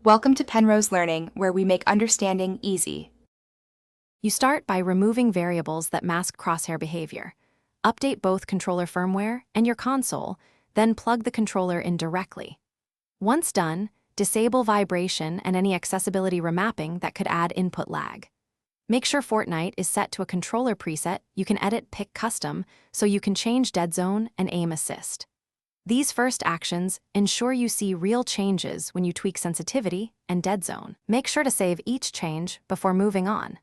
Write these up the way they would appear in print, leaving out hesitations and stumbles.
Welcome to Penrose Learning, where we make understanding easy. You start by removing variables that mask crosshair behavior. Update both controller firmware and your console, then plug the controller in directly. Once done, disable vibration and any accessibility remapping that could add input lag. Make sure Fortnite is set to a controller preset you can edit pick custom so you can change dead zone and aim assist. These first actions ensure you see real changes when you tweak sensitivity and dead zone. Make sure to save each change before moving on.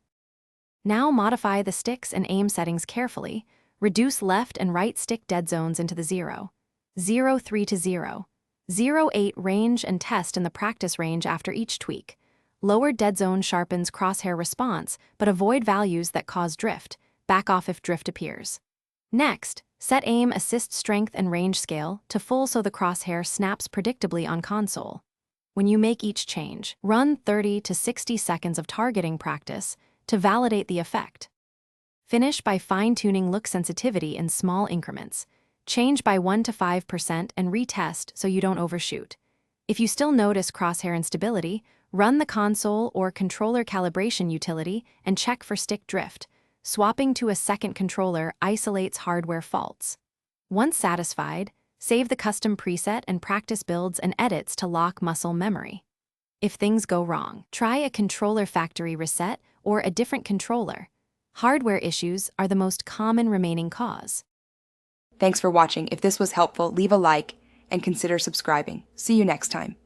Now modify the sticks and aim settings carefully. Reduce left and right stick dead zones into the 0, 0-3 to 0, 0-8 range and test in the practice range after each tweak. Lower dead zone sharpens crosshair response, but avoid values that cause drift. Back off if drift appears. Next, set aim assist strength and range scale to full so the crosshair snaps predictably on console. When you make each change, run 30 to 60 seconds of targeting practice to validate the effect. Finish by fine-tuning look sensitivity in small increments. Change by 1 to 5% and retest so you don't overshoot. If you still notice crosshair instability, run the console or controller calibration utility and check for stick drift. Swapping to a second controller isolates hardware faults. Once satisfied, save the custom preset and practice builds and edits to lock muscle memory. If things go wrong, try a controller factory reset or a different controller. Hardware issues are the most common remaining cause. Thanks for watching. If this was helpful, leave a like and consider subscribing. See you next time.